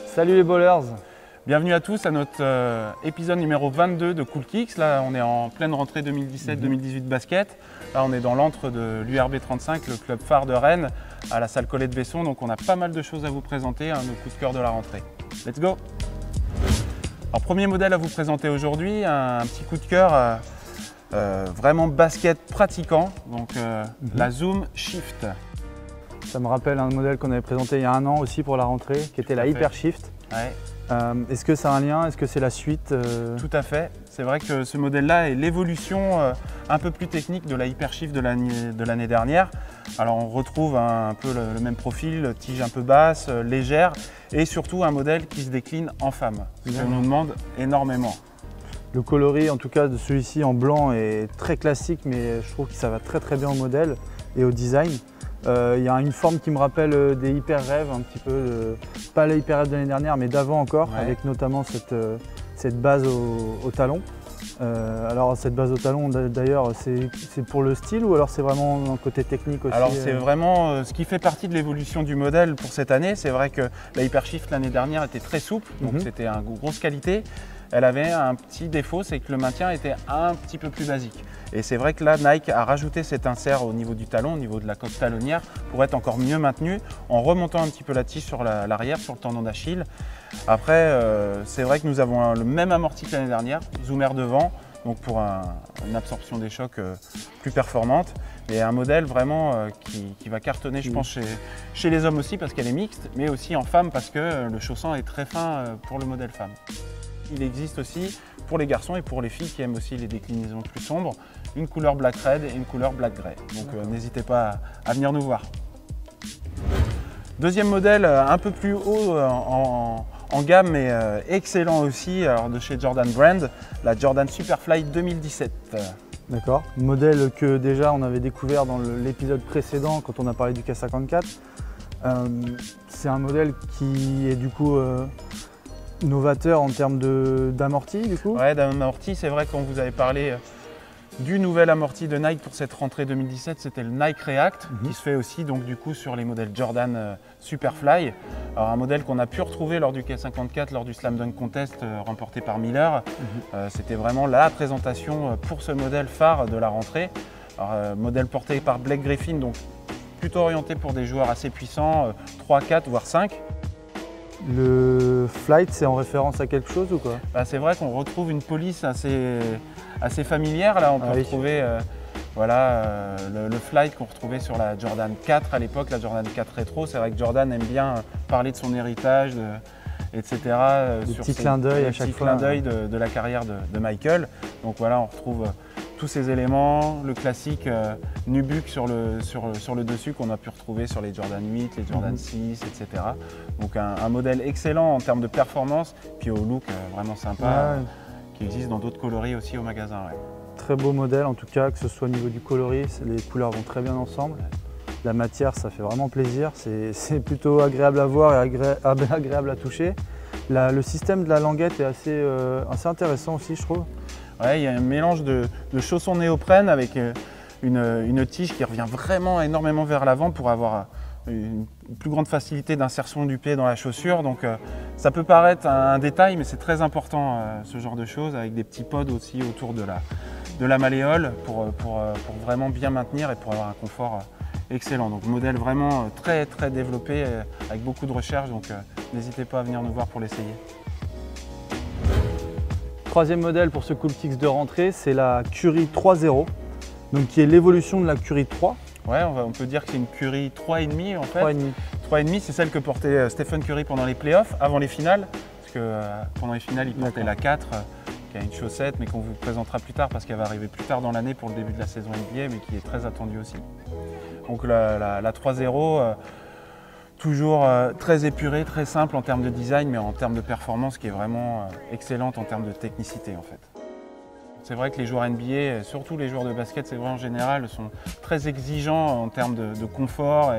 Salut les bowlers! Bienvenue à tous à notre épisode numéro 22 de Cool Kicks. Là, on est en pleine rentrée 2017-2018 basket. Là, on est dans l'antre de l'URB 35, le club phare de Rennes, à la salle Colette-Besson. Donc, on a pas mal de choses à vous présenter, nos coups de cœur de la rentrée. Let's go! Alors, premier modèle à vous présenter aujourd'hui, un petit coup de cœur vraiment basket pratiquant. Donc, la Zoom Shift. Ça me rappelle un modèle qu'on avait présenté il y a un an aussi pour la rentrée, qui était la Hyper Shift. Ouais. Est-ce que ça a un lien? Est-ce que c'est la suite? Tout à fait. C'est vrai que ce modèle-là est l'évolution un peu plus technique de la Hyper Shift de l'année dernière. Alors on retrouve un peu le même profil, tige un peu basse, légère et surtout un modèle qui se décline en femme, ce qu'on nous demande énormément. Le coloris en tout cas de celui-ci en blanc est très classique, mais je trouve que ça va très bien au modèle et au design. Il y a une forme qui me rappelle des Hyper Rêves, un petit peu, pas les Hyper Rêves de l'année dernière, mais d'avant encore, ouais. Avec notamment cette base au talon. Alors cette base au talon, d'ailleurs, c'est pour le style ou alors c'est vraiment un côté technique aussi? Alors c'est vraiment ce qui fait partie de l'évolution du modèle pour cette année. C'est vrai que la Hyper Shift l'année dernière était très souple, donc c'était une grosse qualité. Elle avait un petit défaut, c'est que le maintien était un petit peu plus basique. Et c'est vrai que là, Nike a rajouté cet insert au niveau du talon, au niveau de la coque talonnière, pour être encore mieux maintenu, en remontant un petit peu la tige sur l'arrière, sur le tendon d'Achille. Après, c'est vrai que nous avons le même amorti que l'année dernière, zoomer devant, donc pour une absorption des chocs plus performante. Et un modèle vraiment qui va cartonner, je pense, chez les hommes aussi, parce qu'elle est mixte, mais aussi en femme, parce que le chausson est très fin pour le modèle femme. Il existe aussi pour les garçons et pour les filles qui aiment aussi les déclinaisons plus sombres, une couleur black red et une couleur black grey. Donc n'hésitez pas à venir nous voir. Deuxième modèle un peu plus haut en gamme mais excellent aussi, alors de chez Jordan Brand, la Jordan Superfly 2017. D'accord, modèle que déjà on avait découvert dans l'épisode précédent quand on a parlé du K54. C'est un modèle qui est du coup novateur en termes d'amorti du coup? Ouais, d'amorti, c'est vrai qu'on vous avait parlé du nouvel amorti de Nike pour cette rentrée 2017, c'était le Nike React, qui se fait aussi donc du coup sur les modèles Jordan Superfly. Alors un modèle qu'on a pu retrouver lors du K54, lors du Slam Dunk Contest remporté par Miller. C'était vraiment la présentation pour ce modèle phare de la rentrée. Alors, modèle porté par Blake Griffin, donc plutôt orienté pour des joueurs assez puissants, 3, 4 voire 5. Le flight, c'est en référence à quelque chose ou quoi? C'est vrai qu'on retrouve une police assez familière. Là, on peut retrouver le flight qu'on retrouvait sur la Jordan 4 à l'époque, la Jordan 4 rétro. C'est vrai que Jordan aime bien parler de son héritage, etc. Des petits clins d'œil à chaque fois. Clins d'œil de la carrière de Michael. Donc voilà, on retrouve tous ces éléments, le classique nubuck sur le dessus qu'on a pu retrouver sur les Jordan 8, les Jordan 6, etc. Donc un modèle excellent en termes de performance, puis au look vraiment sympa, qui existe dans d'autres coloris aussi au magasin. Ouais. Très beau modèle en tout cas, que ce soit au niveau du coloris, les couleurs vont très bien ensemble. La matière, ça fait vraiment plaisir, c'est plutôt agréable à voir et agréable à toucher. Le système de la languette est assez intéressant aussi, je trouve. Ouais, il y a un mélange de chaussons néoprène avec une tige qui revient vraiment énormément vers l'avant pour avoir une plus grande facilité d'insertion du pied dans la chaussure. Donc ça peut paraître un détail, mais c'est très important ce genre de choses, avec des petits pods aussi autour de la malléole pour vraiment bien maintenir et pour avoir un confort excellent. Donc modèle vraiment très développé avec beaucoup de recherche, donc n'hésitez pas à venir nous voir pour l'essayer. Troisième modèle pour ce Cool Kicks de rentrée, c'est la Curry 3.0, donc qui est l'évolution de la Curry 3. Ouais, on peut dire que c'est une Curry 3,5 en fait. 3,5. 3,5, c'est celle que portait Stephen Curry pendant les playoffs, avant les finales. Parce que pendant les finales, il portait la 4, qui a une chaussette, mais qu'on vous présentera plus tard parce qu'elle va arriver plus tard dans l'année pour le début de la saison NBA, mais qui est très attendue aussi. Donc la 3.0, toujours très épurée, très simple en termes de design, mais en termes de performance qui est vraiment excellente en termes de technicité en fait. C'est vrai que les joueurs NBA, surtout les joueurs de basket, c'est vrai en général, sont très exigeants en termes de confort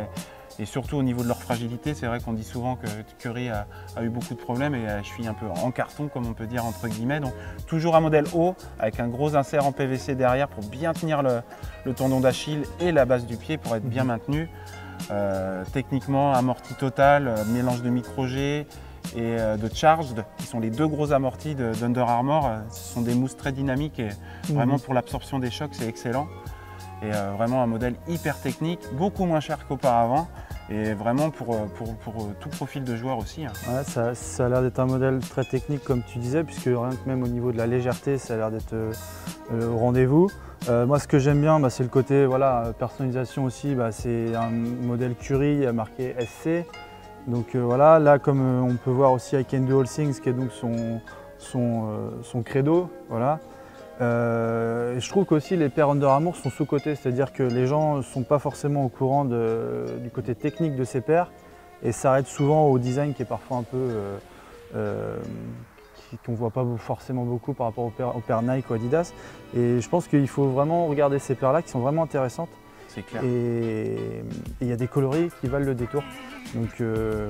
Et surtout au niveau de leur fragilité, c'est vrai qu'on dit souvent que Curry a eu beaucoup de problèmes et a la cheville un peu en carton, comme on peut dire entre guillemets. Donc toujours un modèle haut avec un gros insert en PVC derrière pour bien tenir le tendon d'Achille et la base du pied pour être bien maintenu. Techniquement, amorti total, mélange de micro-G et de Charged, qui sont les deux gros amortis d'Under Armour. Ce sont des mousses très dynamiques et vraiment pour l'absorption des chocs, c'est excellent. Et vraiment un modèle hyper technique, beaucoup moins cher qu'auparavant et vraiment pour tout profil de joueur aussi. Hein. Ouais, ça a l'air d'être un modèle très technique comme tu disais, puisque rien que même au niveau de la légèreté, ça a l'air d'être au rendez-vous. Moi ce que j'aime bien, c'est le côté personnalisation aussi, c'est un modèle Curry marqué SC. Donc voilà, là comme on peut voir aussi I Can Do All Things, qui est donc son credo. Voilà. Je trouve qu'aussi les paires Under Armour sont sous-cotées, c'est-à-dire que les gens ne sont pas forcément au courant du côté technique de ces paires et s'arrêtent souvent au design qui est parfois un peu qu'on ne voit pas forcément beaucoup par rapport aux paires Nike ou Adidas. Et je pense qu'il faut vraiment regarder ces paires-là qui sont vraiment intéressantes. C'est clair. Et il y a des coloris qui valent le détour. Donc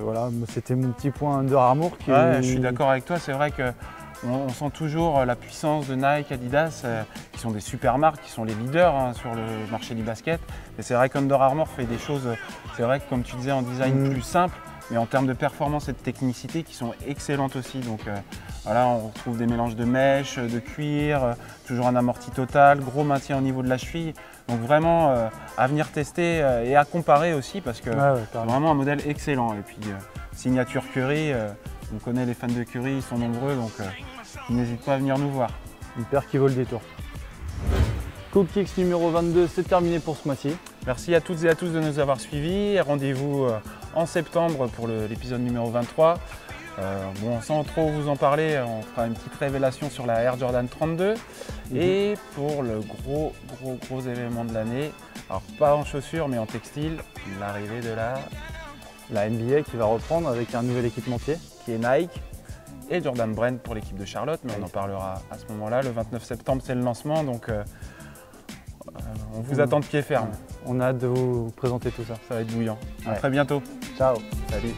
voilà, c'était mon petit point Under Armour. Ouais, je suis d'accord avec toi, c'est vrai que on sent toujours la puissance de Nike, Adidas, qui sont des super marques, qui sont les leaders sur le marché du basket. Et c'est vrai qu'Under Armour fait des choses, c'est vrai que comme tu disais, en design plus simple, mais en termes de performance et de technicité qui sont excellentes aussi. Donc voilà, on retrouve des mélanges de mèches, de cuir, toujours un amorti total, gros maintien au niveau de la cheville. Donc vraiment à venir tester et à comparer aussi parce que c'est vraiment un modèle excellent. Et puis signature Curry, on connaît les fans de Curry, ils sont nombreux, donc n'hésite pas à venir nous voir. Une paire qui vaut le détour. Cool Kicks numéro 22, c'est terminé pour ce mois-ci. Merci à toutes et à tous de nous avoir suivis. Rendez-vous en septembre pour l'épisode numéro 23. Sans trop vous en parler, on fera une petite révélation sur la Air Jordan 32. Et pour le gros événement de l'année, alors pas en chaussures mais en textile, l'arrivée de la NBA qui va reprendre avec un nouvel équipementier. Qui est Nike et Jordan Brand pour l'équipe de Charlotte, mais on en parlera à ce moment-là. Le 29 septembre, c'est le lancement, donc on vous attend de pied ferme. On a hâte de vous présenter tout ça. Ça va être bouillant. À très bientôt. Ciao. Salut.